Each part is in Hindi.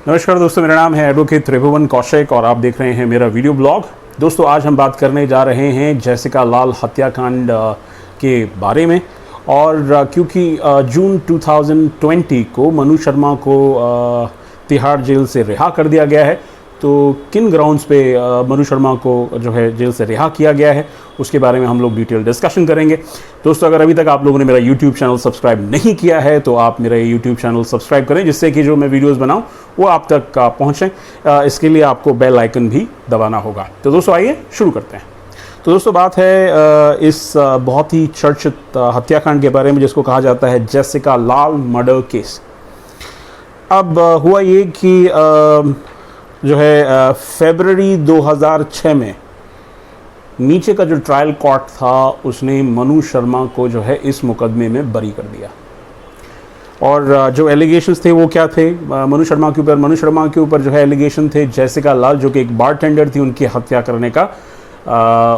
नमस्कार दोस्तों, मेरा नाम है एडवोकेट त्रिभुवन कौशिक और आप देख रहे हैं मेरा वीडियो ब्लॉग। दोस्तों, आज हम बात करने जा रहे हैं जेसिका लाल हत्याकांड के बारे में। और क्योंकि जून 2020 को मनु शर्मा को तिहाड़ जेल से रिहा कर दिया गया है, तो किन ग्राउंड्स पे मनु शर्मा को जो है जेल से रिहा किया गया है उसके बारे में हम लोग डिटेल डिस्कशन करेंगे। दोस्तों, अगर अभी तक आप लोगों ने मेरा यूट्यूब चैनल सब्सक्राइब नहीं किया है तो आप मेरा यूट्यूब चैनल सब्सक्राइब करें, जिससे कि जो मैं वीडियोस बनाऊं वो आप तक पहुंचें। इसके लिए आपको बेल आइकन भी दबाना होगा। तो दोस्तों, आइए शुरू करते हैं। तो दोस्तों, बात है इस बहुत ही चर्चित हत्याकांड के बारे में जिसको कहा जाता है जेसिका लाल मर्डर केस। अब हुआ ये कि जो है फरवरी 2006 में नीचे का जो ट्रायल कोर्ट था उसने मनु शर्मा को जो है इस मुकदमे में बरी कर दिया। और जो एलिगेशंस थे वो क्या थे मनु शर्मा के ऊपर? मनु शर्मा के ऊपर जो है एलिगेशन थे जेसिका लाल, जो कि एक बारटेंडर थी, उनकी हत्या करने का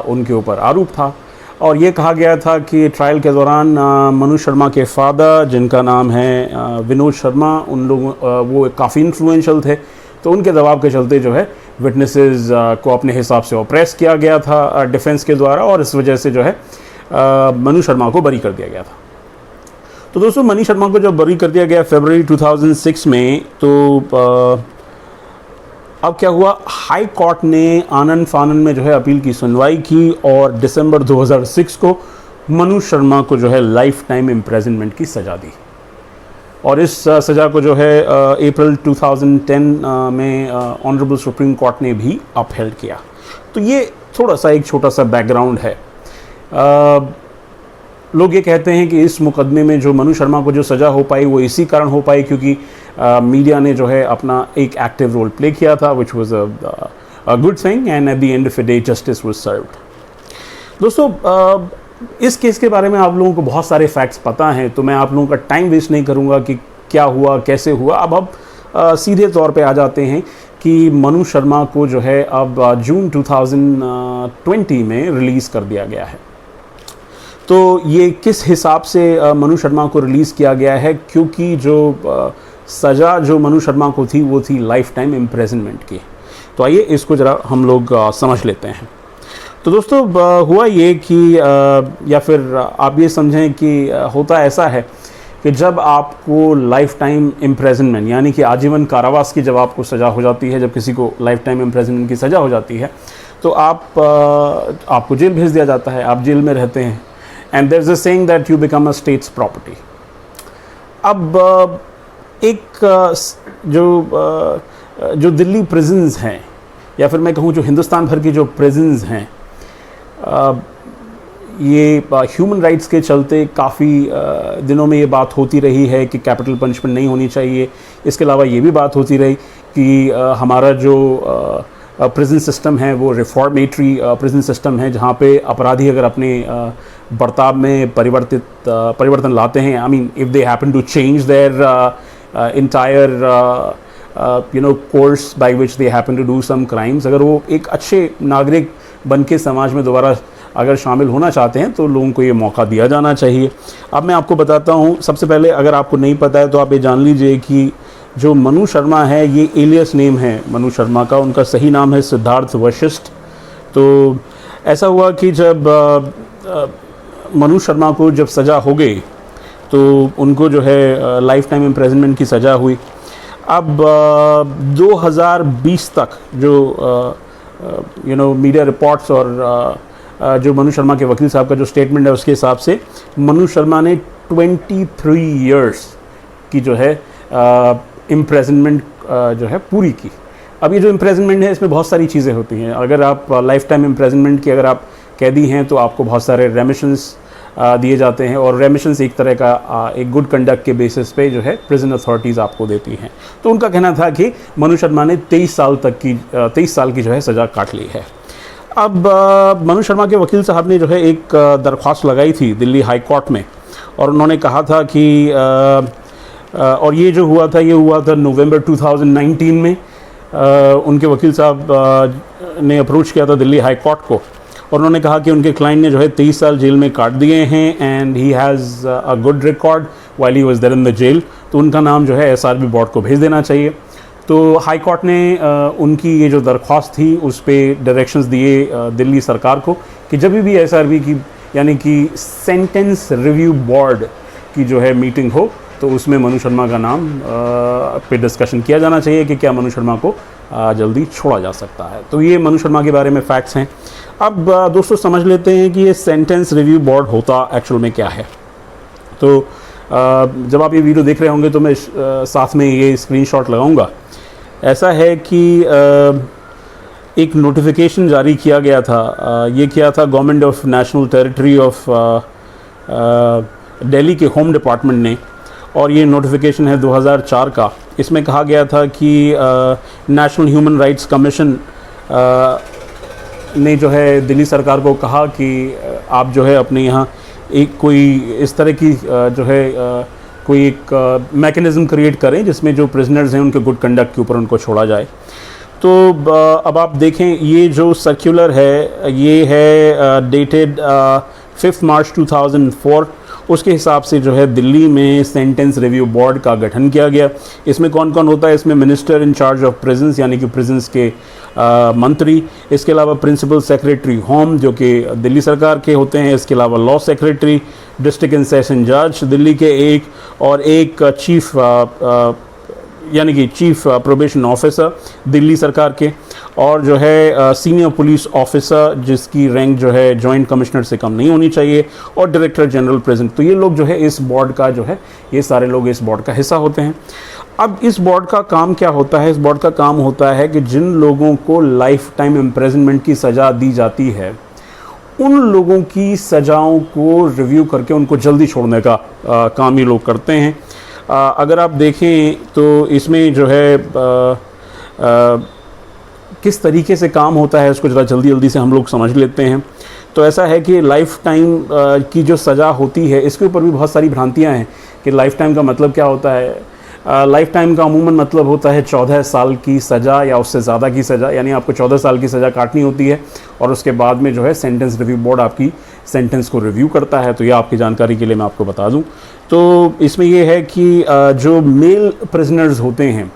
उनके ऊपर आरोप था। और ये कहा गया था कि ट्रायल के दौरान मनु शर्मा के फादर, जिनका नाम है विनोद शर्मा, उन लोगों वो काफ़ी इन्फ्लुएंशियल थे, तो उनके दबाव के चलते जो है विटनेसेस को अपने हिसाब से ऑप्रेस किया गया था डिफेंस के द्वारा, और इस वजह से जो है मनु शर्मा को बरी कर दिया गया था। तो दोस्तों, मनु शर्मा को जब बरी कर दिया गया फरवरी 2006 में, तो अब क्या हुआ, हाई कोर्ट ने आनन फानन में जो है अपील की सुनवाई की और दिसंबर 2006 को मनु शर्मा को जो है लाइफ टाइम इम्प्रिजनमेंट की सज़ा दी। और इस सज़ा को जो है अप्रैल 2010 में ऑनरेबल सुप्रीम कोर्ट ने भी अपहेल्ड किया। तो ये थोड़ा सा एक छोटा सा बैकग्राउंड है। लोग ये कहते हैं कि इस मुकदमे में जो मनु शर्मा को जो सज़ा हो पाई वो इसी कारण हो पाई क्योंकि मीडिया ने जो है अपना एक एक्टिव रोल प्ले किया था, which was a good thing, and at the end of the day justice was served. दोस्तों, इस केस के बारे में आप लोगों को बहुत सारे फैक्ट्स पता हैं, तो मैं आप लोगों का टाइम वेस्ट नहीं करूंगा कि क्या हुआ, कैसे हुआ। अब सीधे तौर पे आ जाते हैं कि मनु शर्मा को जो है अब जून 2020 में रिलीज़ कर दिया गया है। तो ये किस हिसाब से मनु शर्मा को रिलीज़ किया गया है? क्योंकि जो सज़ा जो मनु शर्मा को थी वो थी लाइफ टाइम इम्प्रिजनमेंट की। तो आइए इसको ज़रा हम लोग समझ लेते हैं। तो दोस्तों, हुआ ये कि या फिर आप ये समझें कि होता ऐसा है कि जब आपको लाइफ टाइम इम्प्रिजनमेंट यानी कि आजीवन कारावास की जब आपको सज़ा हो जाती है, जब किसी को लाइफ टाइम इम्प्रिजनमेंट की सज़ा हो जाती है, तो आपको जेल भेज दिया जाता है, आप जेल में रहते हैं, and there is a saying that you become a state's property. अब एक जो दिल्ली प्रिजन्स हैं, या फिर मैं कहूँ जो हिंदुस्तान भर की जो प्रिजन्स हैं, ये ह्यूमन राइट्स के चलते काफ़ी दिनों में ये बात होती रही है कि कैपिटल पनिशमेंट नहीं होनी चाहिए। इसके अलावा ये भी बात होती रही कि हमारा जो प्रिजन सिस्टम है वो रिफॉर्मेटरी प्रिजन सिस्टम है, जहाँ पे अपराधी अगर अपने बर्ताव में परिवर्तन लाते हैं, I mean if they happen to change their entire course by which they happen to do some crimes, अगर वो एक अच्छे नागरिक बन के समाज में दोबारा अगर शामिल होना चाहते हैं तो लोगों को ये मौका दिया जाना चाहिए। अब मैं आपको बताता हूँ, सबसे पहले अगर आपको नहीं पता है तो आप ये जान लीजिए कि जो मनु शर्मा है ये एलियस नेम है मनु शर्मा का, उनका सही नाम है सिद्धार्थ वशिष्ठ। तो ऐसा हुआ कि जब मनु शर्मा को जब सज़ा हो गई तो उनको जो है लाइफ टाइम इम्प्रिजनमेंट की सज़ा हुई। अब 2020 तक जो मीडिया रिपोर्ट्स और जो मनु शर्मा के वकील साहब का जो स्टेटमेंट है उसके हिसाब से मनु शर्मा ने 23 इयर्स की जो है इम्प्रिजनमेंट जो है पूरी की। अब ये जो इम्प्रिजनमेंट है इसमें बहुत सारी चीज़ें होती हैं। अगर आप लाइफ टाइम इम्प्रिजनमेंट की अगर आप कैदी हैं तो आपको बहुत सारे रेमिशंस दिए जाते हैं, और रेमिशंस एक तरह का एक गुड कंडक्ट के बेसिस पे जो है प्रिजन अथॉरिटीज़ आपको देती हैं। तो उनका कहना था कि मनु शर्मा ने 23 साल की जो है सज़ा काट ली है। अब मनु शर्मा के वकील साहब ने जो है एक दरख्वास्त लगाई थी दिल्ली हाई कोर्ट में, और उन्होंने कहा था कि और ये जो हुआ था ये हुआ था नवंबर 2019 में। उनके वकील साहब ने अप्रोच किया था दिल्ली हाई कोर्ट को, और उन्होंने कहा कि उनके क्लाइंट ने जो है 23 साल जेल में काट दिए हैं and he has a good record while he was there in the jail, तो उनका नाम जो है एसआरबी बोर्ड को भेज देना चाहिए। तो हाई कोर्ट ने उनकी ये जो दरख्वास्त थी उस पर डायरेक्शंस दिए दिल्ली सरकार को कि जब भी एसआरबी की यानी कि सेंटेंस रिव्यू बोर्ड की जो है मीटिंग हो तो उसमें मनु शर्मा का नाम पे डिस्कशन किया जाना चाहिए कि क्या मनु शर्मा को जल्दी छोड़ा जा सकता है। तो ये मनु शर्मा के बारे में फैक्ट्स हैं। अब दोस्तों समझ लेते हैं कि ये सेंटेंस रिव्यू बोर्ड होता एक्चुअल में क्या है। तो जब आप ये वीडियो देख रहे होंगे तो मैं साथ में ये स्क्रीनशॉट लगाऊंगा। ऐसा है कि एक नोटिफिकेशन जारी किया गया था, ये किया था government of national territory of Delhi के होम डिपार्टमेंट ने, और ये नोटिफिकेशन है 2004 का। इसमें कहा गया था कि नेशनल ह्यूमन राइट्स कमीशन ने जो है दिल्ली सरकार को कहा कि आप जो है अपने यहाँ एक कोई इस तरह की जो है कोई एक मैकेनिज़्म क्रिएट करें जिसमें जो प्रिजनर्स हैं उनके गुड कंडक्ट के ऊपर उनको छोड़ा जाए। तो अब आप देखें ये जो सर्कुलर है ये है डेटेड 5 मार्च 2004। उसके हिसाब से जो है दिल्ली में सेंटेंस रिव्यू बोर्ड का गठन किया गया। इसमें कौन कौन होता है? इसमें minister in charge of prisons यानी कि प्रिजन्स के मंत्री, इसके अलावा प्रिंसिपल सेक्रेटरी होम जो कि दिल्ली सरकार के होते हैं, इसके अलावा law secretary, district and session जज दिल्ली के एक, और एक चीफ यानी कि चीफ प्रोबेशन ऑफिसर दिल्ली सरकार के, और जो है सीनियर पुलिस ऑफिसर जिसकी रैंक जो है जॉइंट कमिश्नर से कम नहीं होनी चाहिए, और डायरेक्टर जनरल प्रेजेंट। तो ये लोग जो है इस बोर्ड का जो है ये सारे लोग इस बोर्ड का हिस्सा होते हैं। अब इस बोर्ड का काम क्या होता है? इस बोर्ड का काम होता है कि जिन लोगों को लाइफ टाइम इम्प्रिजनमेंट की सज़ा दी जाती है उन लोगों की सज़ाओं को रिव्यू करके उनको जल्दी छोड़ने का काम ये लोग करते हैं। अगर आप देखें तो इसमें जो है किस तरीके से काम होता है उसको ज़रा जल्दी से हम लोग समझ लेते हैं। तो ऐसा है कि लाइफ टाइम की जो सज़ा होती है इसके ऊपर भी बहुत सारी भ्रांतियां हैं कि लाइफ टाइम का मतलब क्या होता है। लाइफ टाइम का अमूमन मतलब होता है 14 साल की सज़ा या उससे ज़्यादा की सज़ा, यानी आपको 14 साल की सज़ा काटनी होती है और उसके बाद में जो है सेंटेंस रिव्यू बोर्ड आपकी सेंटेंस को रिव्यू करता है। तो ये आपकी जानकारी के लिए मैं आपको बता दूं। तो इसमें यह है कि जो मेल प्रिजनर्स होते हैं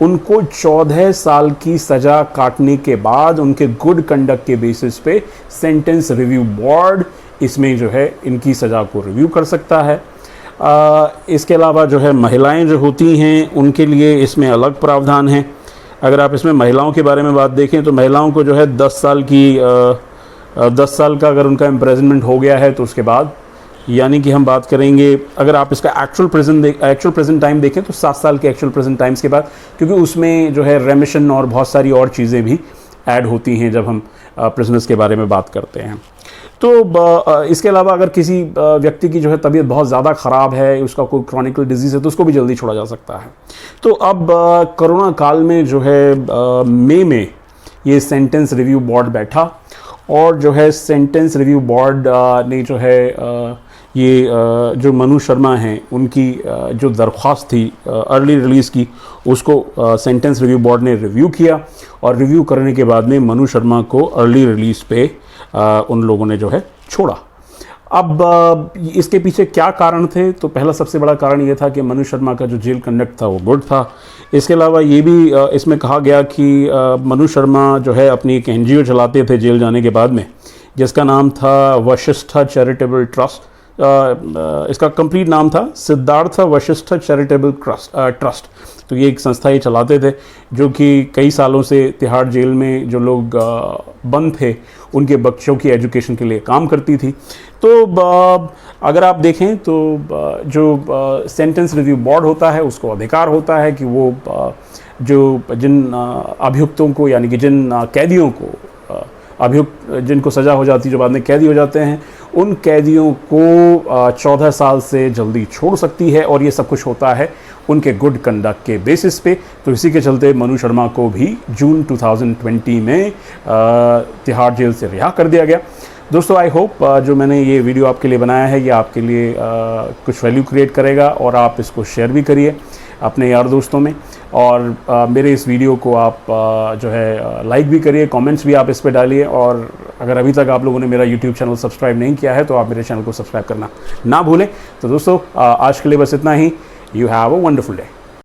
उनको 14 साल की सज़ा काटने के बाद उनके गुड कंडक्ट के बेसिस पे सेंटेंस रिव्यू बोर्ड इसमें जो है इनकी सज़ा को रिव्यू कर सकता है। इसके अलावा जो है महिलाएं जो होती हैं उनके लिए इसमें अलग प्रावधान हैं। अगर आप इसमें महिलाओं के बारे में बात देखें तो महिलाओं को जो है 10 साल का अगर उनका इम्प्रिजनमेंट हो गया है तो उसके बाद, यानी कि हम बात करेंगे अगर आप इसका एक्चुअल प्रेजेंट टाइम देखें तो 7 साल के एक्चुअल प्रेजेंट टाइम्स के बाद, क्योंकि उसमें जो है रेमिशन और बहुत सारी और चीज़ें भी ऐड होती हैं जब हम प्रिजनर्स के बारे में बात करते हैं। तो इसके अलावा अगर किसी व्यक्ति की जो है तबीयत बहुत ज़्यादा ख़राब है, उसका कोई क्रॉनिकल डिजीज़ है तो उसको भी जल्दी छोड़ा जा सकता है। तो अब कोरोना काल में जो है मई में ये सेंटेंस रिव्यू बोर्ड बैठा और जो है सेंटेंस रिव्यू बोर्ड ने जो है ये जो मनु शर्मा हैं उनकी जो दरख्वास्त थी अर्ली रिलीज़ की उसको सेंटेंस रिव्यू बोर्ड ने रिव्यू किया, और रिव्यू करने के बाद में मनु शर्मा को अर्ली रिलीज़ पे उन लोगों ने जो है छोड़ा। अब इसके पीछे क्या कारण थे? तो पहला सबसे बड़ा कारण ये था कि मनु शर्मा का जो जेल कंडक्ट था वो गुड था। इसके अलावा ये भी इसमें कहा गया कि मनु शर्मा जो है अपनी एक NGO चलाते थे जेल जाने के बाद में, जिसका नाम था वशिष्ठ चैरिटेबल ट्रस्ट। इसका कंप्लीट नाम था सिद्धार्थ वशिष्ठ चैरिटेबल ट्रस्ट। तो ये एक संस्था ये चलाते थे जो कि कई सालों से तिहाड़ जेल में जो लोग बंद थे उनके बच्चों की एजुकेशन के लिए काम करती थी। तो अगर आप देखें तो जो सेंटेंस रिव्यू बोर्ड होता है उसको अधिकार होता है कि वो जो जिन अभियुक्तों को यानी कि जिन कैदियों को अभियुक्त जिनको सज़ा हो जाती है जो बाद में कैदी हो जाते हैं उन कैदियों को 14 साल से जल्दी छोड़ सकती है, और ये सब कुछ होता है उनके गुड कंडक्ट के बेसिस पे। तो इसी के चलते मनु शर्मा को भी जून 2020 में तिहाड़ जेल से रिहा कर दिया गया। दोस्तों आई होप जो मैंने ये वीडियो आपके लिए बनाया है ये आपके लिए कुछ वैल्यू क्रिएट करेगा, और आप इसको शेयर भी करिए अपने यार दोस्तों में, और मेरे इस वीडियो को आप जो है लाइक भी करिए, कमेंट्स भी आप इस पर डालिए, और अगर अभी तक आप लोगों ने मेरा यूट्यूब चैनल सब्सक्राइब नहीं किया है तो आप मेरे चैनल को सब्सक्राइब करना ना भूलें। तो दोस्तों आज के लिए बस इतना ही। You have a wonderful day.